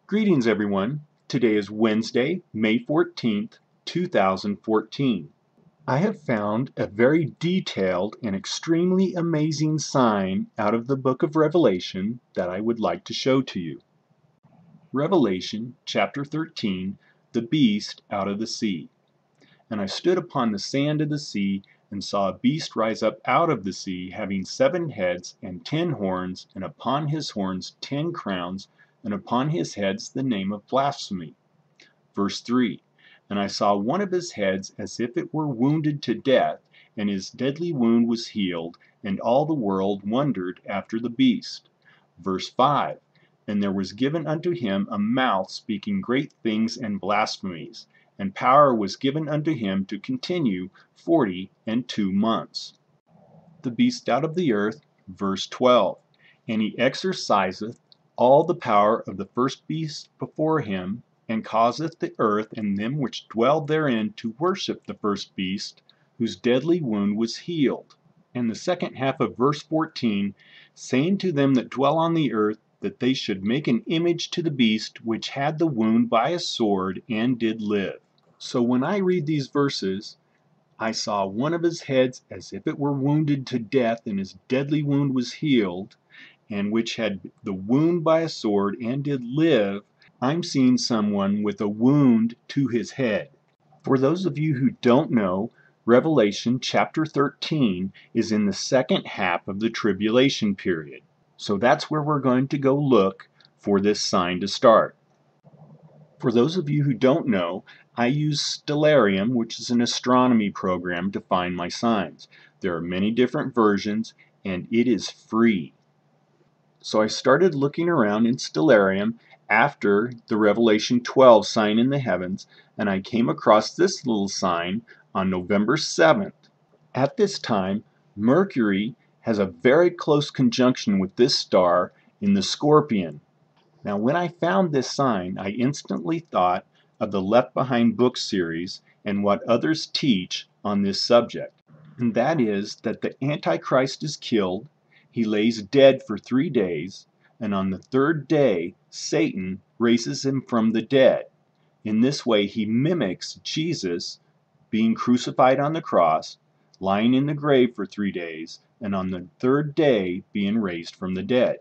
Greetings everyone. Today is Wednesday, May 14th, 2014. I have found a very detailed and extremely amazing sign out of the book of Revelation that I would like to show to you. Revelation chapter 13, the beast out of the sea. And I stood upon the sand of the sea and saw a beast rise up out of the sea, having 7 heads and 10 horns, and upon his horns 10 crowns, and upon his heads the name of blasphemy. Verse 3, And I saw one of his heads as if it were wounded to death, and his deadly wound was healed, and all the world wondered after the beast. Verse 5, And there was given unto him a mouth speaking great things and blasphemies, and power was given unto him to continue 42 months. The beast out of the earth, verse 12, And he exerciseth all the power of the first beast before him, and causeth the earth and them which dwell therein to worship the first beast, whose deadly wound was healed. And the second half of verse 14, saying to them that dwell on the earth, that they should make an image to the beast which had the wound by a sword and did live. So when I read these verses, I saw one of his heads as if it were wounded to death, and his deadly wound was healed, and which had the wound by a sword and did live. I'm seeing someone with a wound to his head. For those of you who don't know, Revelation chapter 13 is in the second half of the tribulation period. So that's where we're going to go look for this sign to start. For those of you who don't know, I use Stellarium, which is an astronomy program, to find my signs. There are many different versions, and it is free. So I started looking around in Stellarium after the Revelation 12 sign in the heavens, and I came across this little sign on November 7th. At this time, Mercury has a very close conjunction with this star in the Scorpion. Now, when I found this sign, I instantly thought of the Left Behind book series and what others teach on this subject. And that is that the Antichrist is killed, he lays dead for 3 days, and on the 3rd day, Satan raises him from the dead. In this way, he mimics Jesus being crucified on the cross, lying in the grave for 3 days, and on the 3rd day being raised from the dead.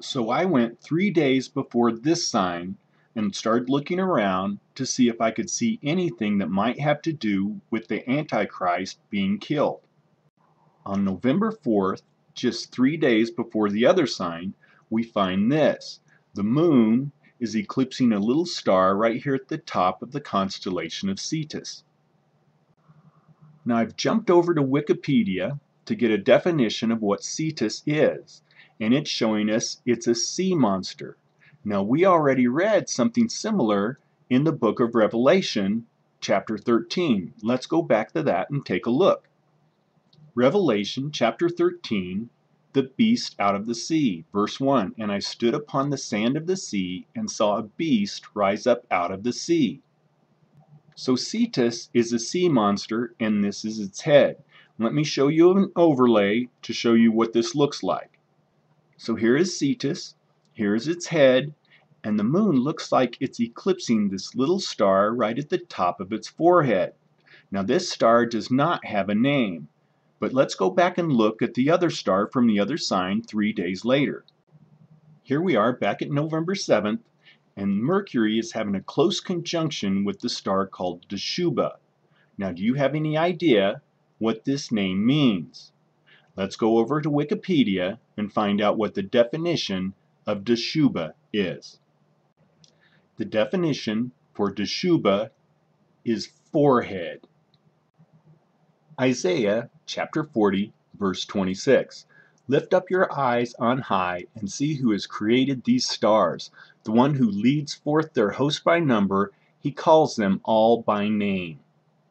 So I went 3 days before this sign and started looking around to see if I could see anything that might have to do with the Antichrist being killed. On November 4th, just 3 days before the other sign, we find this. The moon is eclipsing a little star right here at the top of the constellation of Cetus. Now I've jumped over to Wikipedia to get a definition of what Cetus is, and it's showing us it's a sea monster. Now we already read something similar in the book of Revelation, chapter 13. Let's go back to that and take a look. Revelation chapter 13, the beast out of the sea. Verse 1, And I stood upon the sand of the sea and saw a beast rise up out of the sea. So Cetus is a sea monster, and this is its head. Let me show you an overlay to show you what this looks like. So here is Cetus, here is its head, and the moon looks like it's eclipsing this little star right at the top of its forehead. Now this star does not have a name, but let's go back and look at the other star from the other sign 3 days later. Here we are back at November 7th, and Mercury is having a close conjunction with the star called Dashuba. Now, do you have any idea what this name means? Let's go over to Wikipedia and find out what the definition of Dashuba is. The definition for Dashuba is forehead. Isaiah chapter 40, verse 26. Lift up your eyes on high and see who has created these stars. The one who leads forth their host by number, he calls them all by name.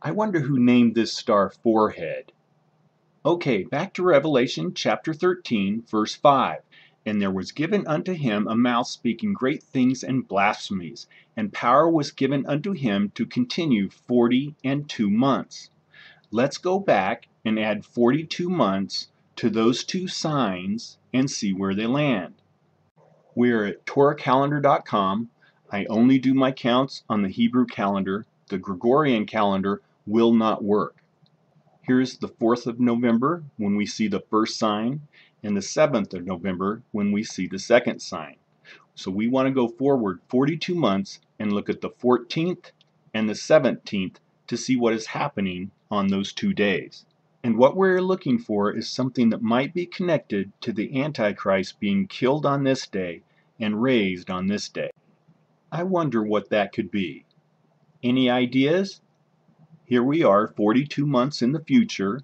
I wonder who named this star Forehead. Okay, back to Revelation chapter 13, verse 5. And there was given unto him a mouth speaking great things and blasphemies, and power was given unto him to continue 42 months. Let's go back and add 42 months to those 2 signs and see where they land. We're at toracalendar.com. I only do my counts on the Hebrew calendar. The Gregorian calendar will not work. Here's the 4th of November when we see the first sign, and the 7th of November when we see the second sign. So we want to go forward 42 months and look at the 14th and the 17th to see what is happening on those 2 days. And what we're looking for is something that might be connected to the Antichrist being killed on this day and raised on this day. I wonder what that could be. Any ideas? Here we are 42 months in the future.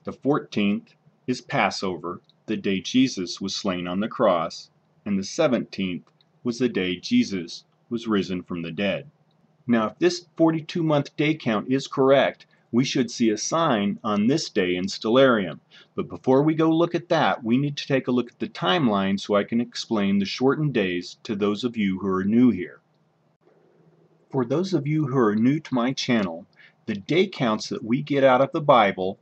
The 14th is Passover, the day Jesus was slain on the cross, and the 17th was the day Jesus was risen from the dead. Now, if this 42-month day count is correct, we should see a sign on this day in Stellarium. But before we go look at that, we need to take a look at the timeline so I can explain the shortened days to those of you who are new here. For those of you who are new to my channel, the day counts that we get out of the Bible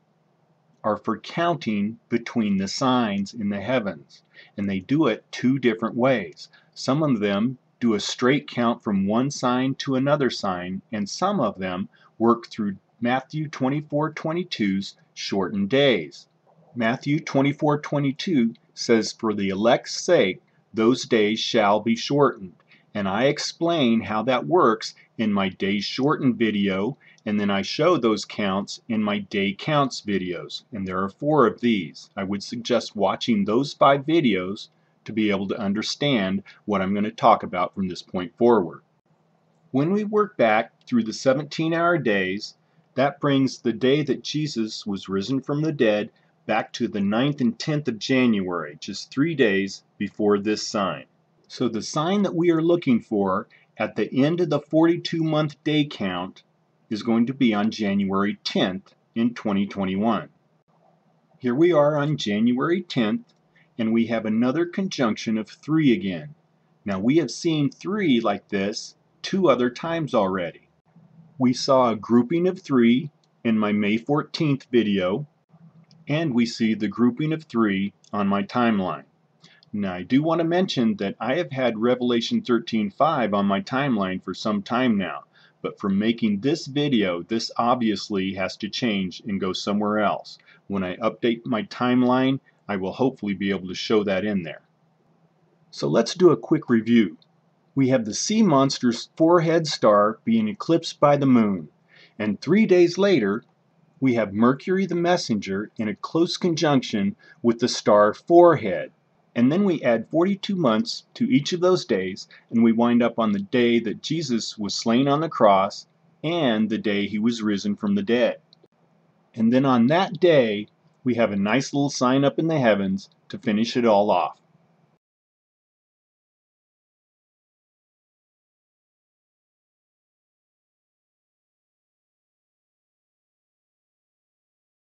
are for counting between the signs in the heavens, and they do it 2 different ways. Some of them do a straight count from one sign to another sign, and some of them work through Matthew 24:22's shortened days. Matthew 24:22 says, "For the elect's sake, those days shall be shortened." And I explain how that works in my days shortened video, and then I show those counts in my day counts videos. And there are 4 of these. I would suggest watching those 5 videos to be able to understand what I'm going to talk about from this point forward. When we work back through the 17-hour days, that brings the day that Jesus was risen from the dead back to the 9th and 10th of January, just 3 days before this sign. So the sign that we are looking for at the end of the 42-month day count is going to be on January 10th in 2021. Here we are on January 10th, and we have another conjunction of 3 again. Now we have seen 3 like this 2 other times already. We saw a grouping of 3 in my May 14th video, and we see the grouping of 3 on my timeline. Now I do want to mention that I have had Revelation 13:5 on my timeline for some time now, but from making this video, this obviously has to change and go somewhere else. When I update my timeline, I will hopefully be able to show that in there. So let's do a quick review. We have the sea monster's 4-head star being eclipsed by the moon, and 3 days later we have Mercury the messenger in a close conjunction with the star 4-head. And then we add 42 months to each of those days, and we wind up on the day that Jesus was slain on the cross and the day he was risen from the dead. And then on that day, we have a nice little sign up in the heavens to finish it all off.